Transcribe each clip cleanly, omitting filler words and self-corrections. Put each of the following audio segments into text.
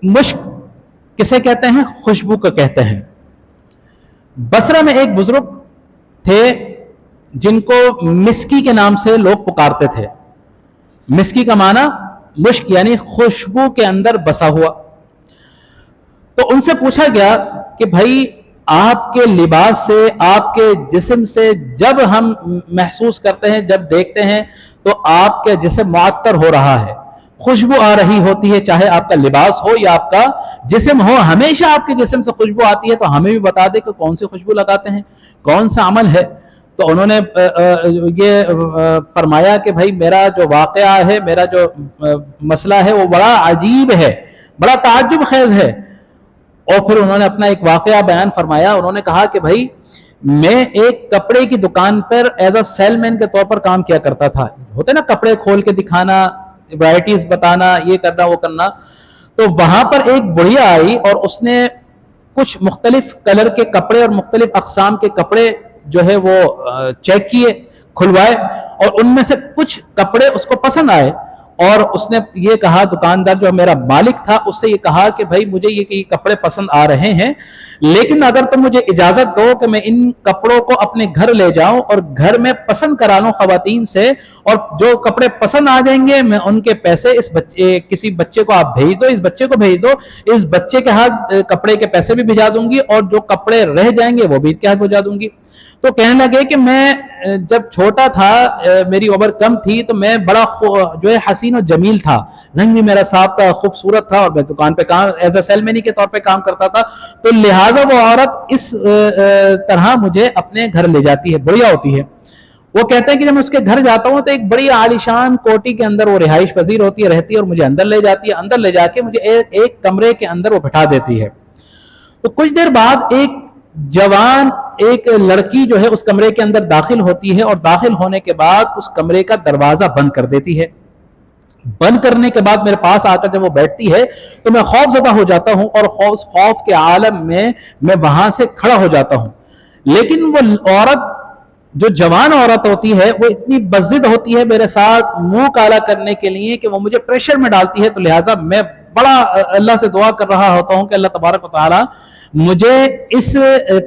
मुश्क किसे कहते हैं? खुशबू को कहते हैं। बसरा में एक बुजुर्ग थे जिनको मिस्की के नाम से लोग पुकारते थे। मिस्की का माना मुश्क यानी खुशबू के अंदर बसा हुआ। तो उनसे पूछा गया कि भाई आपके लिबास से, आपके जिस्म से जब हम महसूस करते हैं, जब देखते हैं तो आपके जिस्म मुअत्तर हो रहा है, खुशबू आ रही होती है, चाहे आपका लिबास हो या आपका जिस्म हो, हमेशा आपके जिस्म से खुशबू आती है। तो हमें भी बता दे कि कौन सी खुशबू लगाते हैं, कौन सा अमल है। तो उन्होंने ये फरमाया कि भाई मेरा जो वाक़या है, मेरा जो मसला है वो बड़ा अजीब है, बड़ा ताज्जुब खेज है। और फिर उन्होंने अपना एक वाक़या बयान फरमाया। उन्होंने कहा कि भाई मैं एक कपड़े की दुकान पर एज अ सेलमैन के तौर पर काम किया करता था। होते ना कपड़े खोल के दिखाना, वैराइटीज बताना, ये करना वो करना। तो वहां पर एक बुढ़िया आई और उसने कुछ मुख्तलिफ कलर के कपड़े और मुख्तलिफ अक़साम के कपड़े जो है वो चेक किए, खुलवाए, और उनमें से कुछ कपड़े उसको पसंद आए। और उसने ये कहा, दुकानदार जो मेरा मालिक था उससे ये कहा कि भाई मुझे ये कपड़े पसंद आ रहे हैं, लेकिन अगर तुम मुझे इजाजत दो कि मैं इन कपड़ों को अपने घर ले जाऊं और घर में पसंद करा लूं खवातीन से, और जो कपड़े पसंद आ जाएंगे मैं उनके पैसे इस बच्चे, किसी बच्चे को आप भेज दो, इस बच्चे को भेज दो, इस बच्चे के हाथ कपड़े के पैसे भी भिजा दूंगी और जो कपड़े रह जाएंगे वो भी इसके हाथ भिजा दूंगी। तो कहने लगे कि मैं जब छोटा था, मेरी उम्र कम थी, तो मैं बड़ा जो है हसीन और जमील था, रंग भी मेरा साफ था, खूबसूरत था, और मैं दुकान पे काम एज अ सेलमैनी के तौर पे काम करता था। तो लिहाजा वो औरत इस तरह मुझे अपने घर ले जाती है, बढ़िया होती है। वो कहते हैं कि जब मैं उसके घर जाता हूँ तो एक बड़ी आलीशान कोठी के अंदर वो रिहाइश पजीर होती है, रहती है, और मुझे अंदर ले जाती है। अंदर ले जाके मुझे एक कमरे के अंदर वो बिठा देती है। तो कुछ देर बाद एक जवान, एक लड़की जो है उस कमरे के अंदर दाखिल होती है, और दाखिल होने के बाद उस कमरे का दरवाजा बंद कर देती है। बंद करने के बाद मेरे पास आकर जब वो बैठती है तो मैं खौफजदा हो जाता हूं, और उस खौफ के आलम में मैं वहां से खड़ा हो जाता हूं। लेकिन वो औरत, जो जवान औरत होती है, वो इतनी बज़िद होती है मेरे साथ मुंह काला करने के लिए कि वो मुझे प्रेशर में डालती है। तो लिहाजा मैं बड़ा अल्लाह से दुआ कर रहा होता हूं कि अल्लाह तबारक व तआला मुझे इस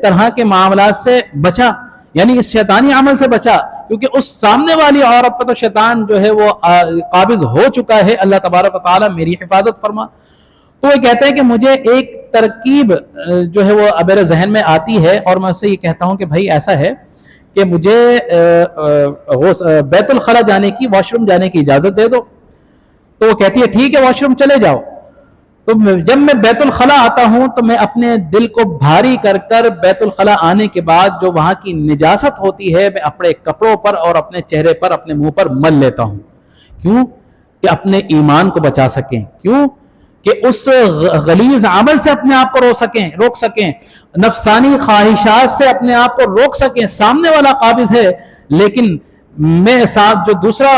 तरह के मामलात से बचा, यानी इस शैतानी अमल से बचा, क्योंकि उस सामने वाली औरत पर तो शैतान जो है वो काबिज हो चुका है। अल्लाह तबारक व तआला मेरी हिफाजत फरमा। तो वो कहते हैं कि मुझे एक तरकीब जो है वो मेरे जहन में आती है, और मैं उससे ये कहता हूं कि भाई ऐसा है कि मुझे बैतुल खला जाने की, वॉशरूम जाने की इजाजत दे दो। तो वो कहती है ठीक है, वॉशरूम चले जाओ। तो जब मैं बैतुल खला आता हूं तो मैं अपने दिल को भारी कर कर बैतुल खला आने के बाद जो वहां की निजासत होती है मैं अपने कपड़ों पर और अपने चेहरे पर, अपने मुंह पर मल लेता हूं। क्यों? कि अपने ईमान को बचा सकें। क्यों? कि उस गलीज अमल से अपने आप को रोक सकें, नफसानी ख्वाहिशात से अपने आप को रोक सकें। सामने वाला काबिज है, लेकिन मैं साथ जो दूसरा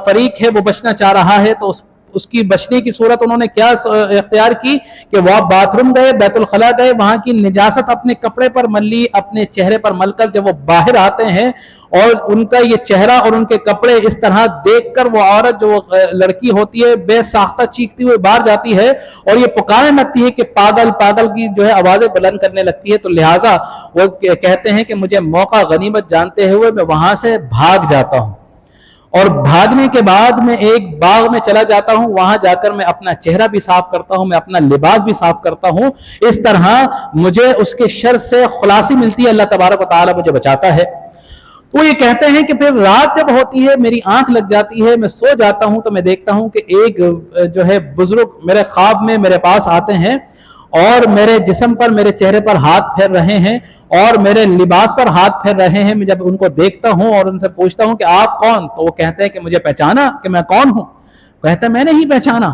फरीक है वो बचना चाह रहा है, तो उसकी बचने की सूरत उन्होंने क्या इख्तियार की कि वह बाथरूम गए, बैतुल खला गए, वहां की निजासत अपने कपड़े पर मल ली, अपने चेहरे पर मलकर जब वो बाहर आते हैं और उनका ये चेहरा और उनके कपड़े इस तरह देखकर वो औरत, जो लड़की होती है, बेसाख्ता चीखती हुई बाहर जाती है और ये पुकारने लगती है कि पागल पागल की जो है आवाजें बुलंद करने लगती है। तो लिहाजा वो कहते हैं कि मुझे मौका गनीमत जानते हुए मैं वहां से भाग जाता हूं, और भागने के बाद मैं एक बाग में चला जाता हूं। वहां जाकर मैं अपना चेहरा भी साफ करता हूं, मैं अपना लिबास भी साफ करता हूं। इस तरह मुझे उसके शर से खुलासी मिलती है, अल्लाह तबारक व तआला मुझे बचाता है। तो ये कहते हैं कि फिर रात जब होती है, मेरी आंख लग जाती है, मैं सो जाता हूं, तो मैं देखता हूं कि एक जो है बुजुर्ग मेरे ख्वाब में मेरे पास आते हैं और मेरे जिस्म पर, मेरे चेहरे पर हाथ फेर रहे हैं और मेरे लिबास पर हाथ फेर रहे हैं। मैं जब उनको देखता हूं और उनसे पूछता हूं कि आप कौन, तो वो कहते हैं कि मुझे पहचाना कि मैं कौन हूं। कहते हैं मैंने ही पहचाना।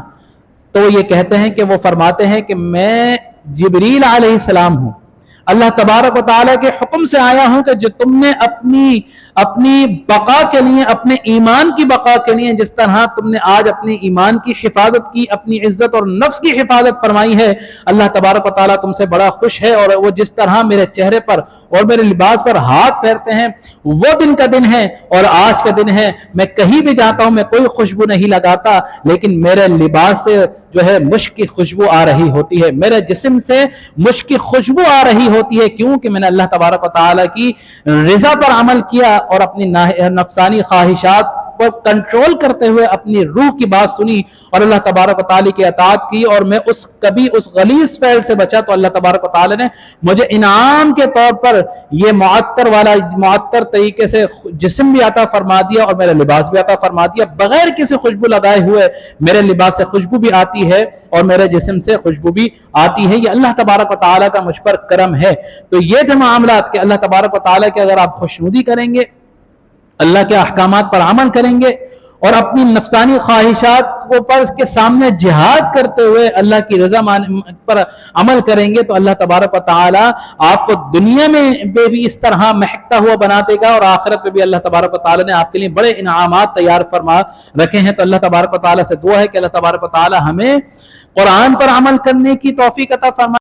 तो ये कहते हैं कि वो फरमाते हैं कि मैं जिब्रील अलैहिस्सलाम हूं, अल्लाह तबारक व तआला के हुक्म से आया हूं कि जो तुमने अपनी बका के लिए, अपने ईमान की बका के लिए जिस तरह तुमने आज अपने ईमान की हिफाजत की, अपनी इज्जत और नफ्स की हिफाजत फरमाई है, अल्लाह तबारक व तआला तुमसे बड़ा खुश है। और वो जिस तरह मेरे चेहरे पर और मेरे लिबास पर हाथ फेरते हैं, वो दिन का दिन है और आज का दिन है। मैं कहीं भी जाता हूं, मैं कोई खुशबू नहीं लगाता, लेकिन मेरे लिबास से جو ہے مشک کی خوشبو آ رہی ہوتی ہے، میرے جسم سے مشک کی خوشبو آ رہی ہوتی ہے، کیوں کہ میں نے اللہ تبارک و تعالیٰ کی رضا پر عمل کیا اور اپنی نفسانی خواہشات کو کنٹرول کرتے ہوئے اپنی روح کی بات سنی اور اللہ تبارک و تعالیٰ کی اطاعت کی، اور میں کبھی اس غلیظ فعل سے بچا تو اللہ تبارک و تعالیٰ نے مجھے انعام کے طور پر یہ معطر طریقے سے جسم بھی عطا فرما دیا اور میرا لباس بھی عطا فرما دیا، بغیر کسی خوشبو لگائے ہوئے میرے لباس سے خوشبو بھی آتی ہے اور میرے جسم سے خوشبو بھی آتی ہے۔ یہ اللہ تبارک و تعالیٰ کا مجھ پر کرم ہے۔ تو یہ تھے معاملات کہ اللہ تبارک و تعالیٰ کے اگر آپ خوشنودی کریں گے، اللہ کے احکامات پر عمل کریں گے اور اپنی نفسانی خواہشات کے سامنے جہاد کرتے ہوئے اللہ کی رضا پر عمل کریں گے تو اللہ تبارک و تعالی آپ کو دنیا میں بھی اس طرح مہکتا ہوا بنا دے گا، اور آخرت میں بھی اللہ تبارک و تعالی نے آپ کے لیے بڑے انعامات تیار فرما رکھے ہیں۔ تو اللہ تبارک و تعالی سے دعا ہے کہ اللہ تبارک و تعالی ہمیں قرآن پر عمل کرنے کی توفیق عطا فرمائے۔